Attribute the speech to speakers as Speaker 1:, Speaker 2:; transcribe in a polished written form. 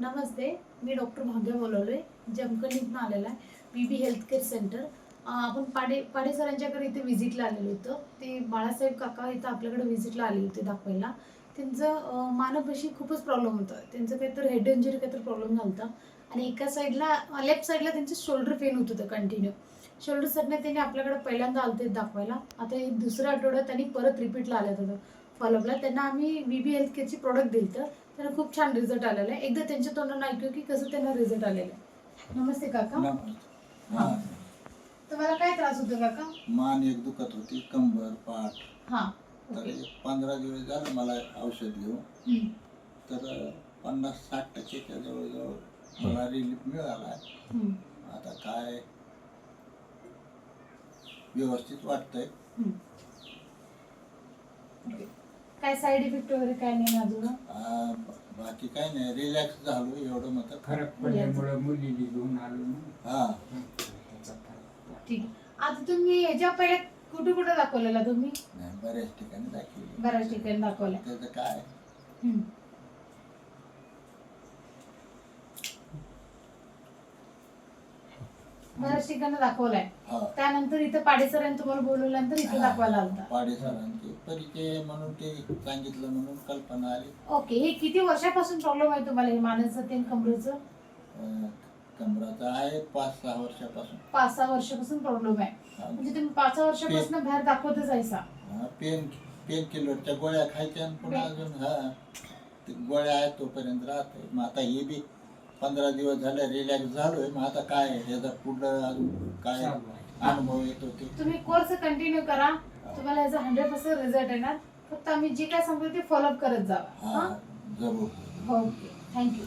Speaker 1: नमस्ते, मी doctor भाग्य बोलवलोय. जमखंडीतून आलेला आहे. B B health care centre. आपण पाडे सरांच्याकडे इथे व्हिजिटला आलेलो होतो. ते बाळासाहेब काका इथं आपल्याकडे व्हिजिटला आले होते दाखवायला. त्यांचं मानवपेशी खूपच प्रॉब्लेम होता. त्यांचं काहीतरी हेड इंजुरी काहीतरी प्रॉब्लेम झाला होता आणि एका साईडला लेफ्ट साईडला त्यांचं शोल्डर पेन होत होतं कंटिन्यू. शोल्डरसाठी त्यांनी आपल्याकडे पहिल्यांदा आलते दाखवायला. आता हे दुसऱ्या आठवड्यात त्यांनी परत रिपीटला आले होते फॉलोअपला. त्यांना आम्ही बीबी हेल्थ केअरची प्रोडक्ट दिली तर त्यांना खूप छान रिझल्ट आलेला आहे. एकदा त्यांच्या तोंडानं ऐकू की कसं त्यांना रिझल्ट आलेला आहे. नमस्ते काका.
Speaker 2: हा.
Speaker 1: तुम्हाला काय त्रास होतो काका?
Speaker 2: मान एक दुखत होती, कंबर, पाठ.
Speaker 1: हा.
Speaker 2: तर 15 दिवस झालं मला औषध घेऊन. तर 50-60% जवळजवळ मला रिलीफ मिळाला. आता काय व्यवस्थित वाटतंय.
Speaker 1: काय साईड इफेक्ट वगैरे काय नाही अजून?
Speaker 2: बाकी काय नाही, रिलॅक्स झालो एवढं मत.
Speaker 3: फरक पडल्यामुळे मुलीने घेऊन आलो ना.
Speaker 2: हा.
Speaker 1: ठीक. आता तुम्ही याच्या पहिले कुठे कुठे दाखवलेला तुम्ही?
Speaker 2: नाही, बऱ्याच ठिकाणी दाखवली.
Speaker 1: बऱ्याच ठिकाणी दाखवलं.
Speaker 2: त्याचं काय
Speaker 1: बऱ्याच ठिकाणी दाखवलाय.
Speaker 2: हा.
Speaker 1: त्यानंतर इथं पाडेसरांनी तुम्हाला बोलवल्यानंतर इथे दाखवायला आलता.
Speaker 2: पाडेसरांचे परिचय म्हणून ते सांगितलं म्हणून कल्पना आली.
Speaker 1: ओके. हे किती वर्षापासून प्रॉब्लेम आहे तुम्हाला, हे मानेचं ते कमरेचं?
Speaker 2: कमराचा आहे 5-6 वर्षापासून.
Speaker 1: 5-6 वर्षापासून प्रॉब्लेम आहे. म्हणजे तुम्ही 5 वर्षापासून बाहेर दाखवतच जायचा?
Speaker 2: पेन किलरच्या गोळ्या खायच्या आणि पुन्हा अजून ते गोळ्या आहेत तोपर्यंत राहते. मग आता हे बी 15 दिवस झाले रिलॅक्स झालोय. मग आता काय ह्याचा पुढं अजून काय अनुभव येतो ते.
Speaker 1: तुम्ही कोर्स कंटिन्यू करा, तुम्हाला याचा 100% रिझल्ट येणार. फक्त आम्ही जे काय सांगतो ते फॉलोअप करत जावा.
Speaker 2: जरूर.
Speaker 1: Okay, thank you.